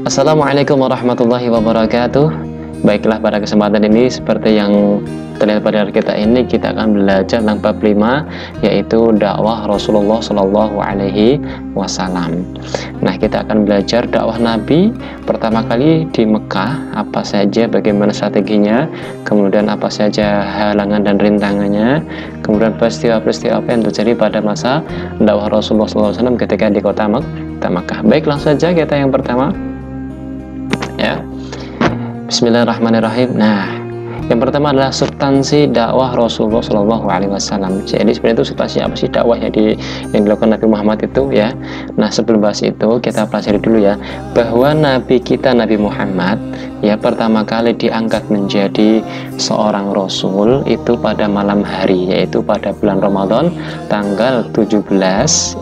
Assalamualaikum warahmatullahi wabarakatuh. Baiklah, pada kesempatan ini seperti yang terlihat pada kita ini, kita akan belajar tentang bab 5, yaitu dakwah Rasulullah Shallallahu Alaihi Wasallam. Nah, kita akan belajar dakwah Nabi pertama kali di Mekah, apa saja, bagaimana strateginya, kemudian apa saja halangan dan rintangannya, kemudian peristiwa-peristiwa apa yang terjadi pada masa dakwah Rasulullah SAW ketika di kota Mekah. Baik, langsung saja kita yang pertama, ya. Bismillahirrahmanirrahim. Nah, yang pertama adalah substansi dakwah Rasulullah Shallallahu Alaihi Wasallam. Jadi sebenarnya itu substansi apa sih dakwah yang dilakukan Nabi Muhammad itu, ya. Nah, sebelum bahas itu kita pelajari dulu ya, bahwa Nabi kita Nabi Muhammad ya pertama kali diangkat menjadi seorang Rasul itu pada malam hari, yaitu pada bulan Ramadan tanggal 17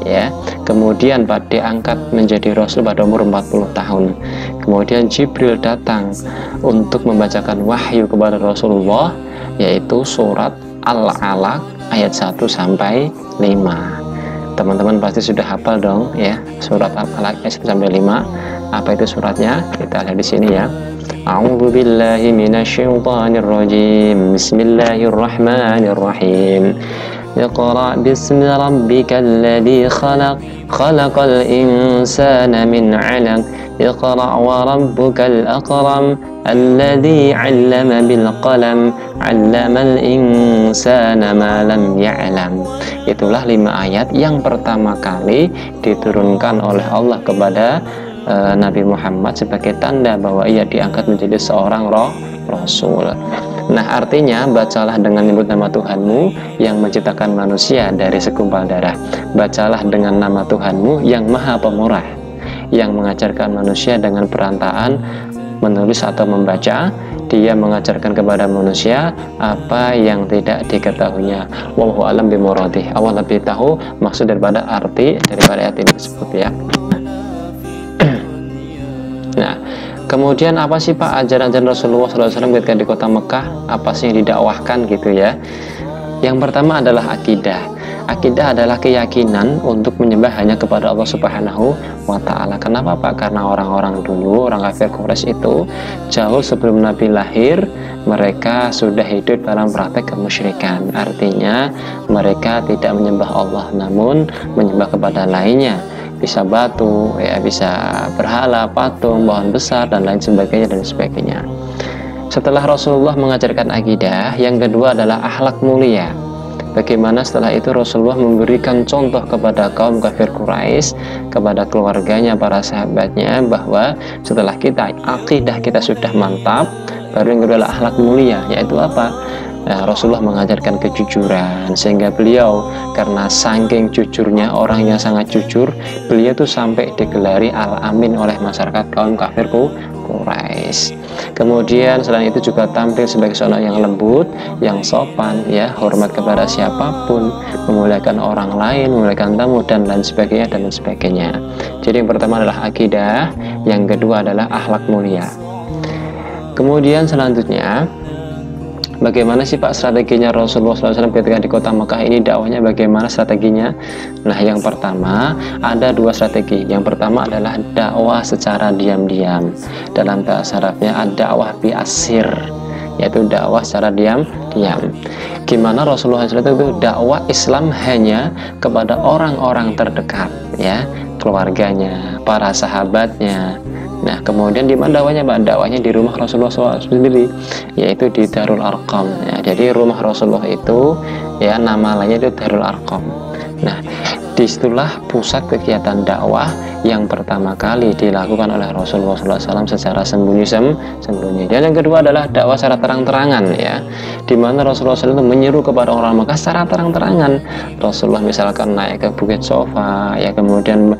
ya. Kemudian diangkat menjadi Rasul pada umur 40 tahun. Kemudian Jibril datang untuk membacakan wahyu kepada Rasulullah, yaitu surat Al-Alaq ayat 1 sampai 5. Teman-teman pasti sudah hafal dong ya, surat Al-Alaq ayat 1 sampai 5. Apa itu suratnya? Kita lihat di sini ya. A'udzu billahi minasyaitonir rajim. Bismillahirrahmanirrahim. Iqra bismi rabbikal ladzi khalaq, khalaqal insana min 'alaq. Iqra wa rabbukal akram, alladzi 'allama bil qalam, 'allamal insana ma lam ya'lam. Itulah 5 ayat yang pertama kali diturunkan oleh Allah kepada Nabi Muhammad sebagai tanda bahwa ia diangkat menjadi seorang Rasul. Nah, artinya bacalah dengan menyebut nama Tuhanmu yang menciptakan manusia dari segumpal darah. Bacalah dengan nama Tuhanmu yang maha pemurah, yang mengajarkan manusia dengan perantaraan menulis atau membaca. Dia mengajarkan kepada manusia apa yang tidak diketahuinya. Wallahu a'lam bimuradih. Allah lebih tahu maksud daripada arti daripada ayat ini tersebut ya. Nah, kemudian apa sih Pak ajaran-ajaran Rasulullah SAW ketika di kota Mekah? Apa sih yang didakwahkan gitu ya? Yang pertama adalah akidah. Akidah adalah keyakinan untuk menyembah hanya kepada Allah Subhanahu wa Ta'ala. Kenapa Pak? Karena orang-orang dulu, orang kafir Quraisy itu jauh sebelum Nabi lahir, mereka sudah hidup dalam praktek kemusyrikan. Artinya mereka tidak menyembah Allah, namun menyembah kepada lainnya. Bisa batu, ya, bisa berhala, patung, pohon besar, dan lain sebagainya. Setelah Rasulullah mengajarkan akidah, yang kedua adalah akhlak mulia. Bagaimana setelah itu Rasulullah memberikan contoh kepada kaum kafir Quraisy, kepada keluarganya, para sahabatnya, bahwa setelah akidah kita sudah mantap, baru yang kedua adalah akhlak mulia, yaitu apa? Nah, Rasulullah mengajarkan kejujuran, sehingga beliau karena saking jujurnya, orang yang sangat jujur, beliau tuh sampai digelari Al-Amin oleh masyarakat kaum kafir Quraisy. Kemudian selain itu juga tampil sebagai seorang yang lembut, yang sopan, ya, hormat kepada siapapun, memuliakan orang lain, memuliakan tamu, dan lain sebagainya. Jadi yang pertama adalah akidah, yang kedua adalah akhlak mulia. Kemudian selanjutnya, bagaimana sih Pak strateginya Rasulullah SAW ketika di kota Mekah ini, dakwahnya bagaimana strateginya? Nah, yang pertama ada 2 strategi. Yang pertama adalah dakwah secara diam-diam. Dalam bahasa Arabnya ad-dakwah bi asir, yaitu dakwah secara diam-diam. Gimana Rasulullah SAW itu dakwah Islam hanya kepada orang-orang terdekat, ya, keluarganya, para sahabatnya. Nah, kemudian di mana dakwahnya Pak? Dakwahnya di rumah Rasulullah SAW sendiri, yaitu di Darul Arqam ya. Jadi rumah Rasulullah itu ya nama lainnya itu Darul Arqam. Nah, disitulah pusat kegiatan dakwah yang pertama kali dilakukan oleh Rasulullah SAW secara sembunyi. Dan yang kedua adalah dakwah secara terang-terangan ya, di mana Rasulullah SAW menyeru kepada orang Mekah secara terang-terangan. Rasulullah misalkan naik ke Bukit Sofa ya, kemudian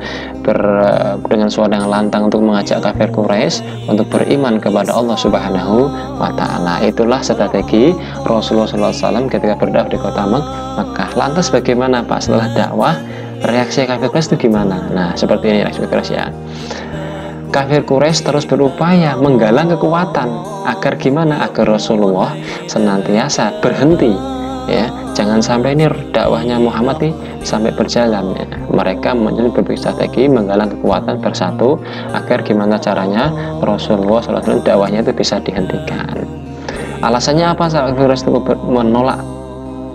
dengan suara yang lantang untuk mengajak kafir Quraisy untuk beriman kepada Allah Subhanahu wa Ta'ala. Itulah strategi Rasulullah SAW ketika berdakwah di kota Mekah. Lantas bagaimana Pak setelah dakwah? Reaksi kafir Quraisy itu gimana? Nah, seperti ini reaksi Quraisy ya. Kafir Quraisy terus berupaya menggalang kekuatan agar gimana? Agar Rasulullah senantiasa berhenti ya. Jangan sampai ini dakwahnya Muhammad nih sampai berjalan ya. Mereka berpikir strategi, menggalang kekuatan bersatu agar gimana caranya Rasulullah SAW dakwahnya itu bisa dihentikan. Alasannya apa sahabat itu menolak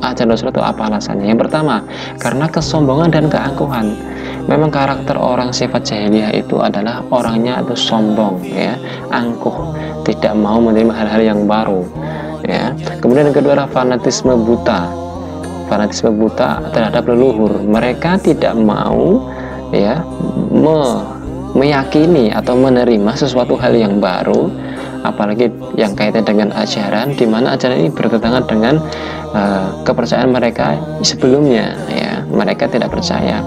ajaran Rasul itu? Apa alasannya? Yang pertama, karena kesombongan dan keangkuhan. Memang karakter orang sifat jahiliyah itu adalah orangnya itu sombong ya, angkuh, tidak mau menerima hal-hal yang baru ya. Kemudian yang kedua adalah fanatisme buta. Fanatisme buta terhadap leluhur. Mereka tidak mau ya meyakini atau menerima sesuatu hal yang baru, apalagi yang kaitan dengan ajaran, di mana ajaran ini bertentangan dengan kepercayaan mereka sebelumnya ya. Mereka tidak percaya,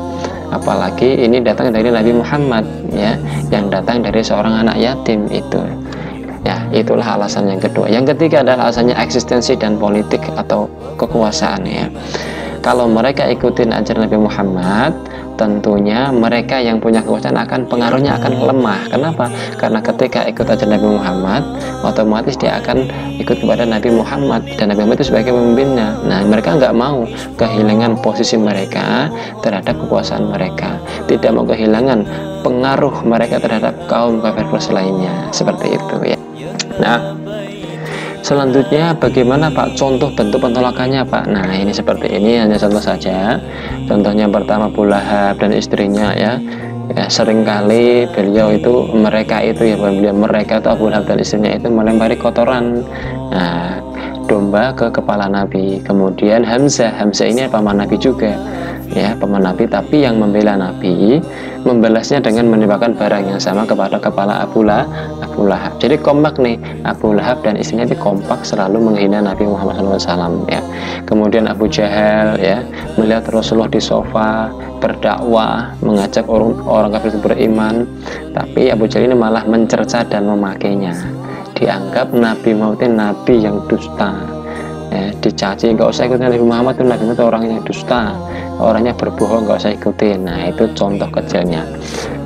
apalagi ini datang dari Nabi Muhammad ya, yang datang dari seorang anak yatim itu ya. Itulah alasan yang kedua. Yang ketiga adalah alasannya eksistensi dan politik atau kekuasaan ya. Kalau mereka ikutin ajaran Nabi Muhammad, tentunya mereka yang punya kekuasaan pengaruhnya akan lemah. Kenapa? Karena ketika ikut ajaran Nabi Muhammad, otomatis dia akan ikut kepada Nabi Muhammad, dan Nabi Muhammad itu sebagai pemimpinnya. Nah, mereka nggak mau kehilangan posisi mereka terhadap kekuasaan mereka, tidak mau kehilangan pengaruh mereka terhadap kaum kafir lainnya, seperti itu ya. Nah, selanjutnya bagaimana Pak contoh bentuk penolakannya Pak? Nah, ini seperti ini, hanya contoh saja. Contohnya pertama Abu Lahab dan istrinya ya. Seringkali beliau itu mereka itu Abu Lahab dan istrinya itu melempari kotoran domba ke kepala Nabi. Kemudian Hamzah ini paman Nabi juga ya, paman Nabi, tapi yang membela Nabi membalasnya dengan menembakkan barang yang sama kepada kepala Abu Lahab. Jadi kompak nih, Abu Lahab dan istrinya itu kompak selalu menghina Nabi Muhammad SAW ya. Kemudian Abu Jahal ya, melihat Rasulullah di sofa berdakwah, mengajak orang kafir itu beriman, tapi Abu Jahal ini malah mencerca dan memakainya. Dianggap Nabi Muhammad itu nabi yang dusta ya, dicaci, nggak usah ikutin Nabi Muhammad, itu Nabi Muhammad itu orang yang dusta, orangnya berbohong, nggak usah ikutin. Nah, itu contoh kecilnya.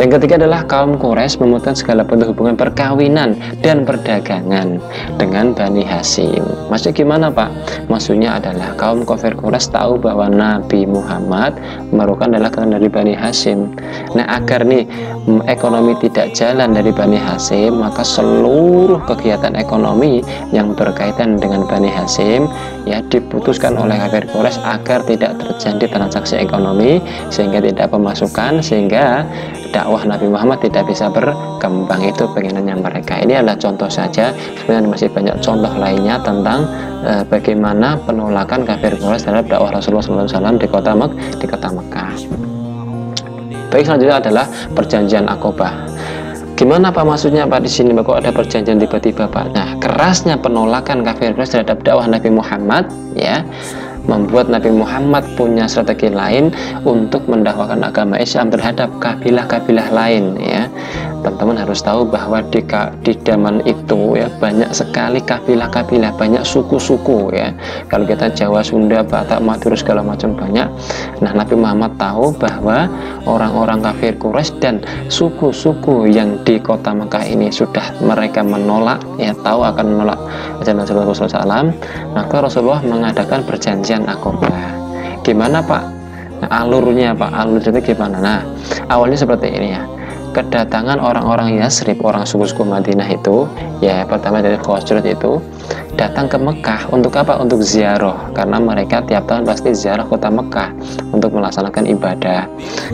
Yang ketiga adalah kaum Quraisy memutuskan segala bentuk hubungan perkawinan dan perdagangan dengan Bani Hashim. Maksudnya gimana Pak? Maksudnya adalah kaum kafir Quraisy tahu bahwa Nabi Muhammad merupakan adalah keturunan dari Bani Hashim. Nah, agar nih ekonomi tidak jalan dari Bani Hashim, maka seluruh kegiatan ekonomi yang berkaitan dengan Bani Hashim ya diputuskan oleh kafir Quraisy agar tidak terjadi transaksi ekonomi, sehingga tidak pemasukan, sehingga dakwah Nabi Muhammad tidak bisa berkembang. Itu pengenannya mereka. Ini adalah contoh saja, sebenarnya masih banyak contoh lainnya tentang bagaimana penolakan kafir Quraisy terhadap dakwah Rasulullah SAW di kota Mekah. Baik, selanjutnya adalah perjanjian Aqabah. Gimana Pak maksudnya Pak di sini? Kok ada perjanjian tiba-tiba Pak? Nah, kerasnya penolakan kafir Quraisy terhadap dakwah Nabi Muhammad ya, membuat Nabi Muhammad punya strategi lain untuk mendakwakan agama Islam terhadap kabilah-kabilah lain ya. Teman-teman harus tahu bahwa di zaman itu ya banyak sekali kabilah-kabilah, banyak suku-suku ya. Kalau kita Jawa, Sunda, Batak, Madura segala macam banyak. Nah, Nabi Muhammad tahu bahwa orang-orang kafir Quraisy dan suku-suku yang di kota Mekah ini sudah mereka menolak ya, tahu akan menolak ajaran Rasulullah SAW. Maka Rasulullah mengadakan perjanjian Aqabah. Gimana Pak? Nah, alurnya Pak, alurnya gimana? Nah, awalnya seperti ini ya. Kedatangan orang-orang Yasrib, orang suku-suku Madinah itu ya, pertama dari Khosraj itu datang ke Mekah untuk apa? Untuk ziarah, karena mereka tiap tahun pasti ziarah kota Mekah untuk melaksanakan ibadah.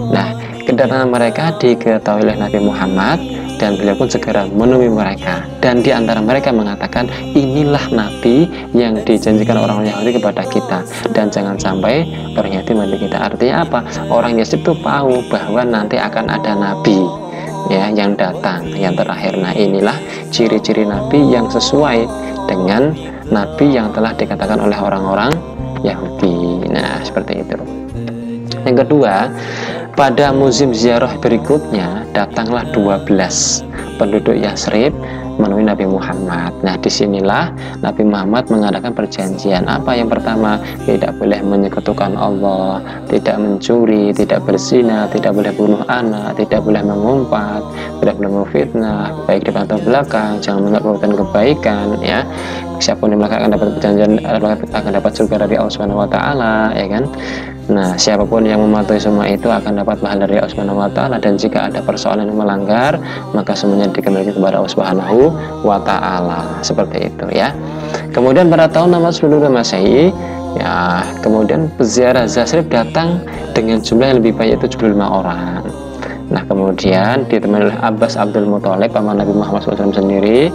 Nah, kedatangan mereka diketahui oleh Nabi Muhammad, dan beliau pun segera menemui mereka, dan di antara mereka mengatakan, inilah Nabi yang dijanjikan orang Yahudi kepada kita, dan jangan sampai orang Yahudi membantu kita. Artinya apa? Orang Yasrib itu tahu bahwa nanti akan ada Nabi ya yang datang, yang terakhir. Nah, inilah ciri-ciri Nabi yang sesuai dengan Nabi yang telah dikatakan oleh orang-orang Yahudi. Nah, seperti itu. Yang kedua, pada musim ziarah berikutnya datanglah 12 penduduk Yasrib menemui Nabi Muhammad. Nah, disinilah Nabi Muhammad mengadakan perjanjian. Apa yang pertama? Tidak boleh menyekutukan Allah, tidak mencuri, tidak berzina, tidak boleh bunuh anak, tidak boleh mengumpat, tidak boleh memfitnah, baik depan atau belakang, jangan melakukan kebaikan, ya. Siapapun yang melakukan akan dapat perjanjian, akan dapat surga dari Allah Subhanahu wa taala, ya kan? Nah, siapapun yang mematuhi semua itu akan dapat pahala dari Allah Subhanahu wa taala, dan jika ada persoalan yang melanggar, maka semuanya dikembalikan kepada Allah Subhanahu wa taala. Seperti itu, ya. Kemudian pada tahun 610 Masehi, ya, kemudian peziarah Yasrib datang dengan jumlah yang lebih banyak, itu 75 orang. Nah, kemudian ditemani oleh Abbas Abdul Muthalib, paman Nabi Muhammad SAW sendiri,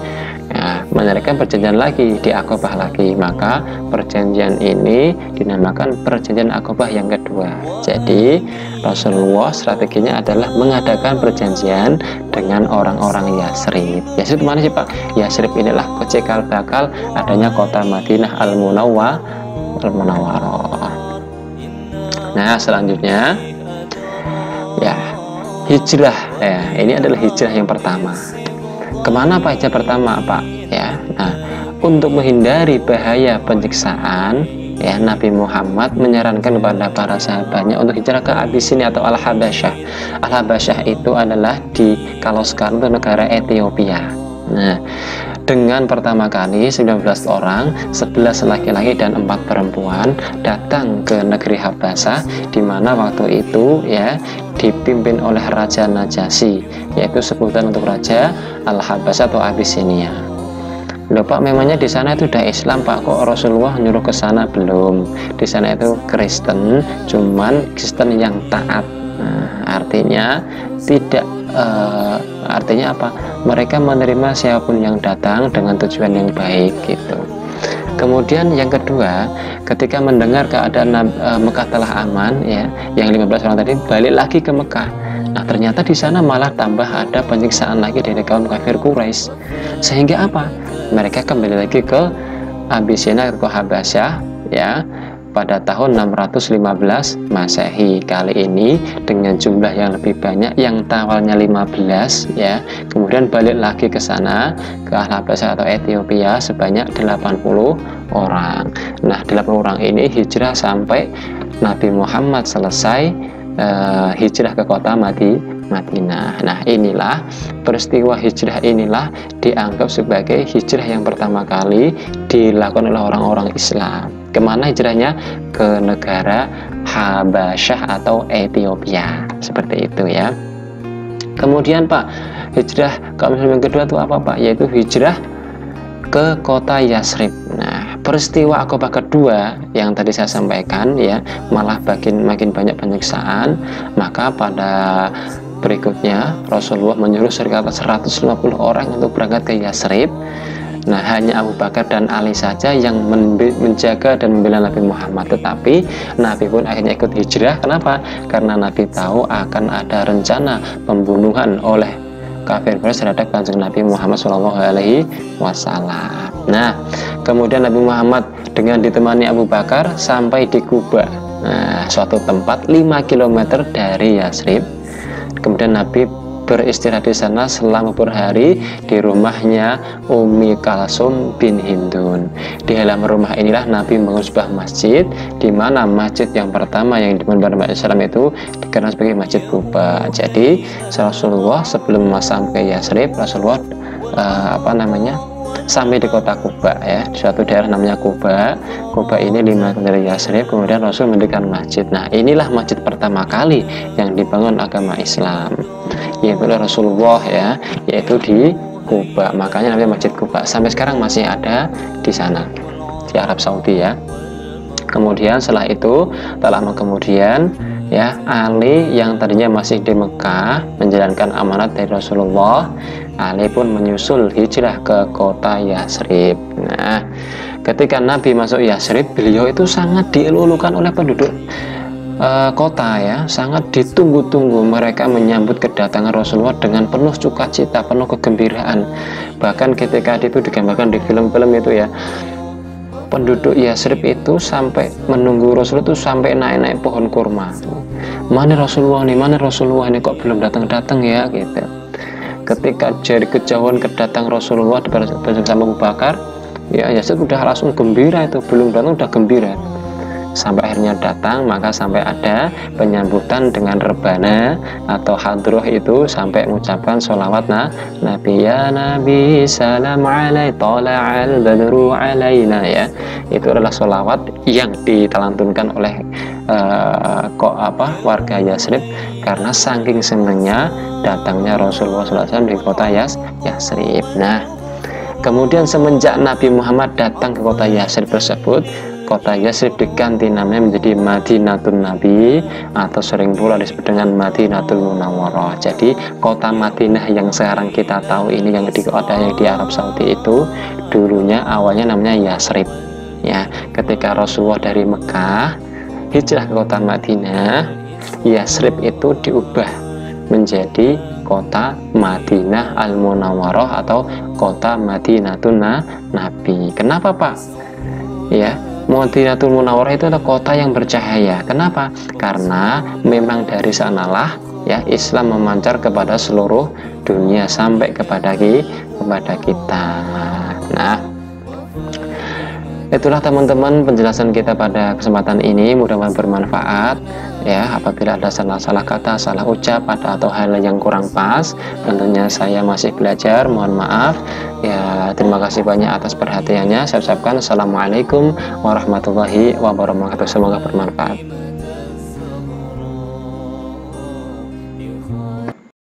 ya, menyarankan perjanjian lagi di Aqabah lagi. Maka perjanjian ini dinamakan perjanjian Aqabah yang kedua. Jadi Rasulullah strateginya adalah mengadakan perjanjian dengan orang-orang Yasrib. Yasrib mana sih Pak? Yasrib inilah cikal bakal adanya kota Madinah Al-Munawwarah. Nah, selanjutnya, ya, hijrah. Ya, ini adalah hijrah yang pertama. Kemana Pak hijrah pertama, Pak? Ya, nah, untuk menghindari bahaya penyiksaan, ya, Nabi Muhammad menyarankan kepada para sahabatnya untuk hijrah ke Abyssinia atau Al-Habasyah. Al-Habasyah itu adalah kalau sekarang itu negara Ethiopia. Nah, dengan pertama kali 19 orang, 11 laki-laki dan 4 perempuan datang ke negeri Habasah, di mana waktu itu, ya, dipimpin oleh Raja Najasyi, yaitu sebutan untuk Raja Al-Habasah atau Abyssinia. Loh Pak, memangnya di sana itu udah Islam Pak, kok Rasulullah nyuruh ke sana? Belum. Di sana itu Kristen, cuman Kristen yang taat. Nah, artinya tidak artinya apa? Mereka menerima siapapun yang datang dengan tujuan yang baik, gitu. Kemudian yang kedua, ketika mendengar keadaan Mekah telah aman, ya, yang 15 orang tadi balik lagi ke Mekah. Nah, ternyata di sana malah tambah ada penyiksaan lagi dari kaum kafir Quraisy. Sehingga apa? Mereka kembali lagi ke Abyssinia atau Habasyah, ya, pada tahun 615 Masehi. Kali ini dengan jumlah yang lebih banyak, yang awalnya 15, ya, kemudian balik lagi ke sana, ke Al-Habasyah atau Ethiopia sebanyak 80 orang. Nah, 80 orang ini hijrah sampai Nabi Muhammad selesai hijrah ke kota Madinah. Nah, inilah peristiwa hijrah, inilah dianggap sebagai hijrah yang pertama kali dilakukan oleh orang-orang Islam. Kemana hijrahnya? Ke negara Habasyah atau Ethiopia, seperti itu, ya. Kemudian Pak, hijrah kaum muslim yang kedua itu apa Pak? Yaitu hijrah ke kota Yasrib. Nah, peristiwa Aqabah kedua yang tadi saya sampaikan, ya, malah makin banyak penyiksaan. Maka pada berikutnya Rasulullah menyuruh sekitar 150 orang untuk berangkat ke Yasrib. Nah, hanya Abu Bakar dan Ali saja yang menjaga dan membela Nabi Muhammad. Tetapi Nabi pun akhirnya ikut hijrah. Kenapa? Karena Nabi tahu akan ada rencana pembunuhan oleh kafir Quraisy terhadap kanjeng Nabi Muhammad SAW. Nah, kemudian Nabi Muhammad dengan ditemani Abu Bakar sampai di Quba, nah, suatu tempat 5 km dari Yasrib. Kemudian Nabi beristirahat di sana selama berhari di rumahnya Ummi Kalsum bin Hindun. Di halaman rumah inilah Nabi membangun sebuah masjid, di mana masjid yang pertama yang dibangun pada umat Islam itu dikenal sebagai Masjid Quba. Jadi Rasulullah sebelum sampai Yasrib, Rasulullah sampai di kota Quba, ya, di suatu daerah namanya Quba. Quba ini 5 km dari Yasrib. Kemudian Rasul mendirikan masjid. Nah, inilah masjid pertama kali yang dibangun agama Islam, yaitu oleh Rasulullah, ya, yaitu di Quba. Makanya namanya Masjid Quba. Sampai sekarang masih ada di sana, di Arab Saudi, ya. Kemudian setelah itu, tak lama kemudian, ya, Ali yang tadinya masih di Mekah menjalankan amanat dari Rasulullah, Ali pun menyusul hijrah ke kota Yasrib. Nah, ketika Nabi masuk Yasrib, beliau itu sangat dielulukan oleh penduduk kota, ya, sangat ditunggu-tunggu. Mereka menyambut kedatangan Rasulullah dengan penuh sukacita, penuh kegembiraan. Bahkan ketika itu digambarkan di film-film itu, ya, penduduk Yasrib itu sampai menunggu Rasulullah itu sampai naik-naik pohon kurma. Mana Rasulullah nih, mana Rasulullah ini, kok belum datang-datang, ya, gitu. ketika dari kejauhan kedatang Rasulullah bersama Abu Bakar, ya Yazid udah langsung gembira, itu belum datang udah gembira. Sampai akhirnya datang, maka sampai ada penyambutan dengan rebana atau hadroh, itu sampai mengucapkan sholawat Nabi ya Nabi salam alaihi tala'al badru alaina, ya. Itu adalah sholawat yang ditelantunkan oleh warga Yasrib karena saking senangnya datangnya Rasulullah SAW di kota Yasrib. Nah, kemudian semenjak Nabi Muhammad datang ke kota Yasrib tersebut, kota Yasrib diganti namanya menjadi Madinatul Nabi, atau sering pula disebut dengan Madinatul Munawwarah. Jadi kota Madinah yang sekarang kita tahu ini, yang di Arab Saudi, itu dulunya awalnya namanya Yasrib. Ya, ketika Rasulullah dari Mekah hijrah ke kota Madinah, Yasrib itu diubah menjadi kota Madinah Al-Munawwarah atau kota Madinatul Nabi. Kenapa, Pak? Ya, Madinatul Munawwarah itu adalah kota yang bercahaya. Kenapa? Karena memang dari sanalah ya Islam memancar kepada seluruh dunia sampai kepada kita. Nah, itulah teman-teman penjelasan kita pada kesempatan ini, mudah-mudahan bermanfaat ya. Apabila ada salah kata, salah ucap, atau hal yang kurang pas, tentunya saya masih belajar, mohon maaf ya. Terima kasih banyak atas perhatiannya. Saya ucapkan assalamualaikum warahmatullahi wabarakatuh. Semoga bermanfaat.